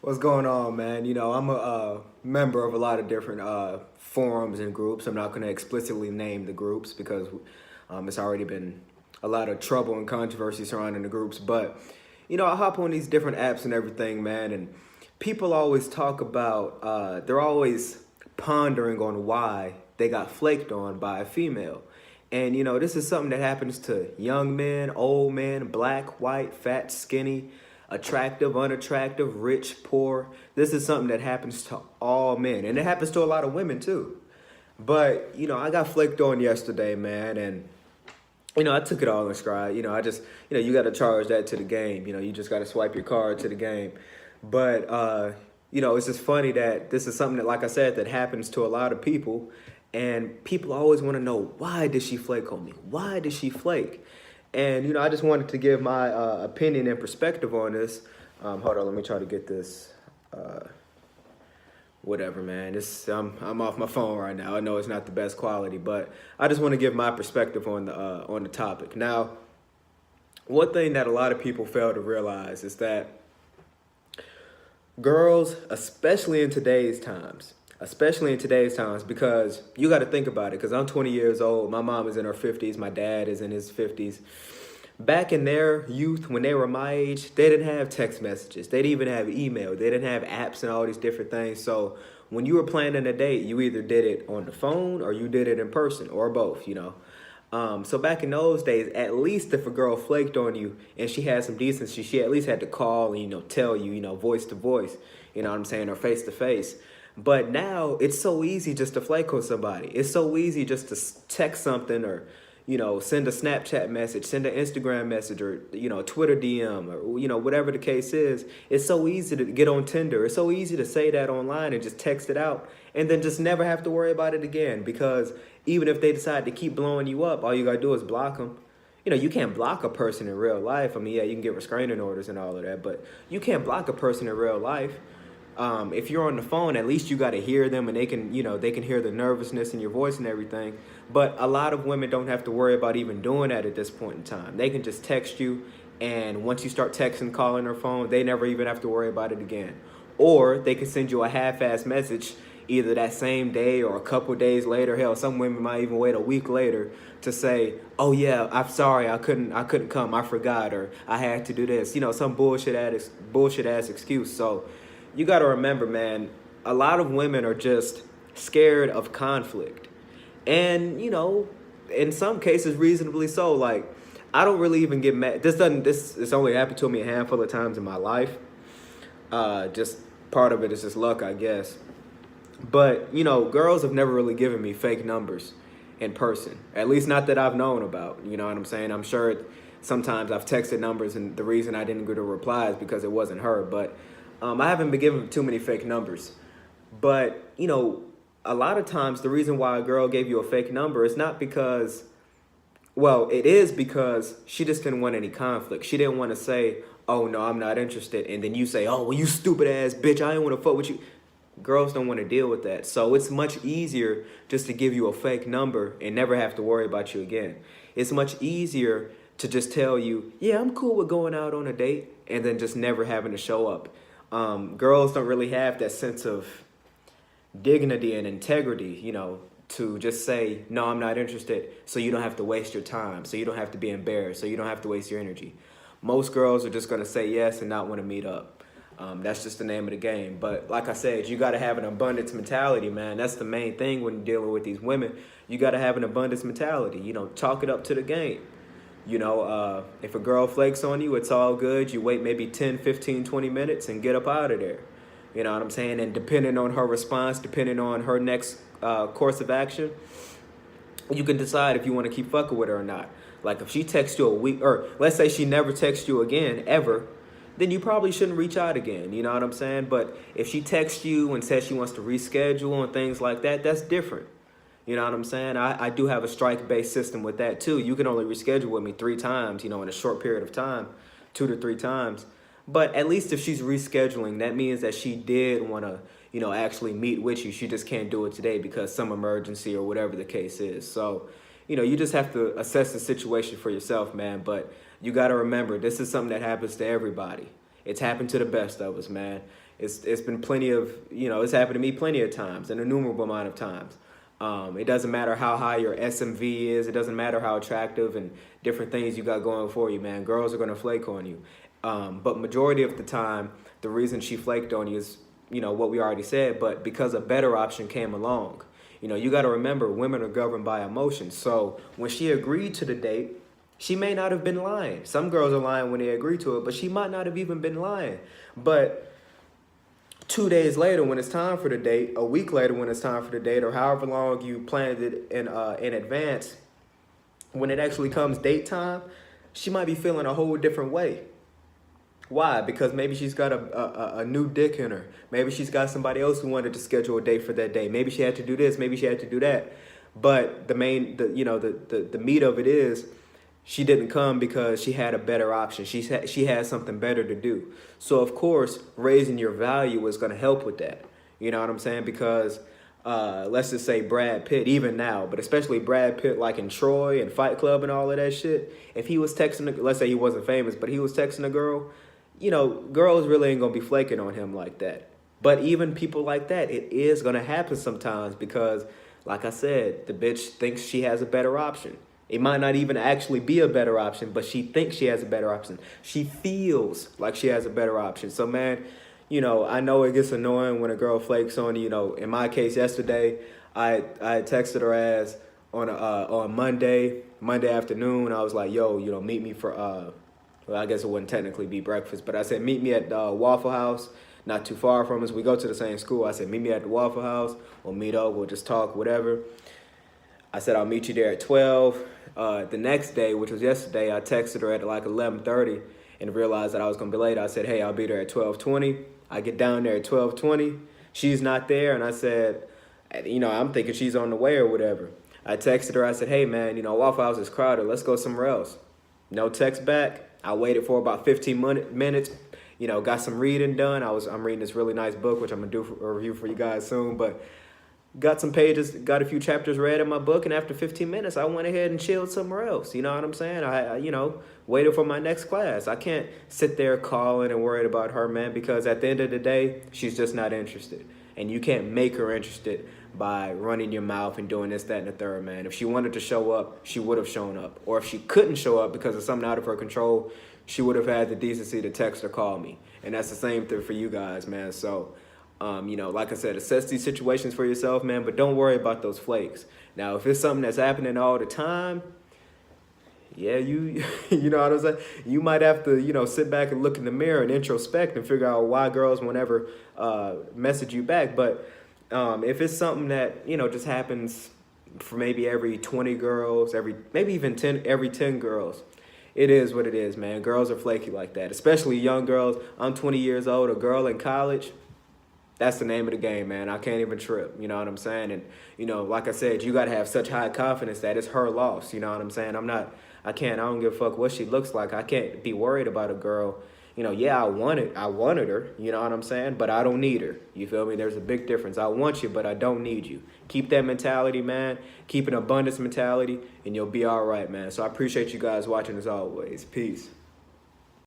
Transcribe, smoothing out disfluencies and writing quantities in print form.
What's going on, man? I'm a member of a lot of different forums and groups. I'm not going to explicitly name the groups because it's already been a lot of trouble and controversy surrounding the groups. But, I hop on these different apps and everything, man, and people always talk about, they're always pondering on why they got flaked on by a female. And, this is something that happens to young men, old men, black, white, fat, skinny, attractive, unattractive, rich, poor. This is something that happens to all men, and it happens to a lot of women too. But I got flaked on yesterday, man, and I took it all in stride. I just, you got to charge that to the game. You just got to swipe your card to the game. But it's just funny that this is something that, like I said, that happens to a lot of people, and people always want to know, why did she flake on me? Why did she flake? And I just wanted to give my opinion and perspective on this. Hold on, let me try to get this. Whatever, man. I'm off my phone right now. I know it's not the best quality, but I just want to give my perspective on the topic. Now, one thing that a lot of people fail to realize is that girls, especially in today's times, because you got to think about it. Because I'm 20 years old, my mom is in her 50s, my dad is in his 50s. Back in their youth, when they were my age, they didn't have text messages. They didn't even have email. They didn't have apps and all these different things. So when you were planning a date, you either did it on the phone or you did it in person, or both. So back in those days, at least if a girl flaked on you and she had some decency, she at least had to call and, tell you, voice to voice, you know what I'm saying, or face to face. But now it's so easy just to flake on somebody. It's so easy just to text something, or send a Snapchat message, send an Instagram message, or Twitter DM, or whatever the case is. It's so easy to get on Tinder. It's so easy to say that online and just text it out, and then just never have to worry about it again. Because even if they decide to keep blowing you up, all you gotta do is block them. You can't block a person in real life. I mean, yeah, you can get restraining orders and all of that, but you can't block a person in real life. If you're on the phone, at least you got to hear them, and they can hear the nervousness in your voice and everything. But a lot of women don't have to worry about even doing that at this point in time. They can just text you, and once you start texting, calling their phone, they never even have to worry about it again. Or they can send you a half-ass message either that same day or a couple days later. Hell, some women might even wait a week later to say, "Oh yeah, I'm sorry, I couldn't come, I forgot, or I had to do this." Some bullshit ass excuse. So you got to remember, man, a lot of women are just scared of conflict. And, in some cases, reasonably so. Like, I don't really even get mad. This only happened to me a handful of times in my life. Just part of it is just luck, I guess. But, girls have never really given me fake numbers in person. At least not that I've known about. You know what I'm saying? I'm sure sometimes I've texted numbers, and the reason I didn't get a reply is because it wasn't her. But I haven't been given too many fake numbers. But, a lot of times the reason why a girl gave you a fake number is not because, well, it is because she just didn't want any conflict. She didn't want to say, "Oh, no, I'm not interested." And then you say, "Oh, well, you stupid ass bitch, I ain't want to fuck with you." Girls don't want to deal with that. So it's much easier just to give you a fake number and never have to worry about you again. It's much easier to just tell you, "Yeah, I'm cool with going out on a date," and then just never having to show up. Girls don't really have that sense of dignity and integrity, to just say, "No, I'm not interested," so you don't have to waste your time, so you don't have to be embarrassed, so you don't have to waste your energy. Most girls are just going to say yes and not want to meet up. That's just the name of the game. But like I said, you got to have an abundance mentality, man. That's the main thing when you're dealing with these women. You got to have an abundance mentality. Chalk it up to the game. If a girl flakes on you, it's all good. You wait maybe 10, 15, 20 minutes and get up out of there. You know what I'm saying? And depending on her response, depending on her next course of action, you can decide if you want to keep fucking with her or not. Like, if she texts you a week, or let's say she never texts you again, ever, then you probably shouldn't reach out again. You know what I'm saying? But if she texts you and says she wants to reschedule and things like that, that's different. You know what I'm saying? I do have a strike-based system with that, too. You can only reschedule with me 3 times, in a short period of time, 2 to 3 times. But at least if she's rescheduling, that means that she did want to, actually meet with you. She just can't do it today because some emergency or whatever the case is. So, you just have to assess the situation for yourself, man. But you got to remember, this is something that happens to everybody. It's happened to the best of us, man. It's been plenty of, it's happened to me plenty of times, an innumerable amount of times. It doesn't matter how high your SMV is. It doesn't matter how attractive and different things you got going for you, man. Girls are going to flake on you. But majority of the time, the reason she flaked on you is, what we already said, but because a better option came along. You got to remember, women are governed by emotions. So when she agreed to the date, she may not have been lying. Some girls are lying when they agree to it, but she might not have even been lying. But 2 days later, when it's time for the date, a week later when it's time for the date, or however long you planned it in advance, when it actually comes date time, she might be feeling a whole different way. Why? Because maybe she's got a new dick in her. Maybe she's got somebody else who wanted to schedule a date for that day. Maybe she had to do this. Maybe she had to do that. But the meat of it is, she didn't come because she had a better option. She had something better to do. So of course, raising your value is going to help with that. You know what I'm saying? Because let's just say Brad Pitt, even now, but especially Brad Pitt, like in Troy and Fight Club and all of that shit. If he was texting, let's say he wasn't famous, but he was texting a girl, girls really ain't going to be flaking on him like that. But even people like that, it is going to happen sometimes because, like I said, the bitch thinks she has a better option. It might not even actually be a better option, but she thinks she has a better option. She feels like she has a better option. So, man, I know it gets annoying when a girl flakes on you. In my case, yesterday, I texted her ass on Monday afternoon. I was like, yo, meet me for, well, I guess it wouldn't technically be breakfast, but I said, meet me at Waffle House, not too far from us. We go to the same school. I said, meet me at the Waffle House. We'll meet up. We'll just talk, whatever. I said, I'll meet you there at 12. The next day, which was yesterday, I texted her at like 11:30 and realized that I was going to be late. I said, hey, I'll be there at 12:20. I get down there at 12:20. She's not there. And I said, I'm thinking she's on the way or whatever. I texted her. I said, hey, man, Waffle House is crowded. Let's go somewhere else. No text back. I waited for about 15 minutes. Got some reading done. I'm reading this really nice book, which I'm going to do a review for you guys soon. But got some pages, got a few chapters read in my book, and after 15 minutes, I went ahead and chilled somewhere else. You know what I'm saying? I waited for my next class. I can't sit there calling and worried about her, man, because at the end of the day, she's just not interested. And you can't make her interested by running your mouth and doing this, that, and the third, man. If she wanted to show up, she would have shown up. Or if she couldn't show up because of something out of her control, she would have had the decency to text or call me. And that's the same thing for you guys, man. So, like I said, assess these situations for yourself, man, but don't worry about those flakes. Now, if it's something that's happening all the time, yeah, you know what I'm saying? You might have to, sit back and look in the mirror and introspect and figure out why girls won't ever message you back. But if it's something that, just happens for maybe every 20 girls, maybe even 10, every 10 girls, it is what it is, man. Girls are flaky like that, especially young girls. I'm 20 years old, a girl in college. That's the name of the game, man. I can't even trip, you know what I'm saying? And, like I said, you got to have such high confidence that it's her loss, you know what I'm saying? I don't give a fuck what she looks like. I can't be worried about a girl. Yeah, I wanted her, you know what I'm saying? But I don't need her, you feel me? There's a big difference. I want you, but I don't need you. Keep that mentality, man. Keep an abundance mentality, and you'll be all right, man. So I appreciate you guys watching as always. Peace.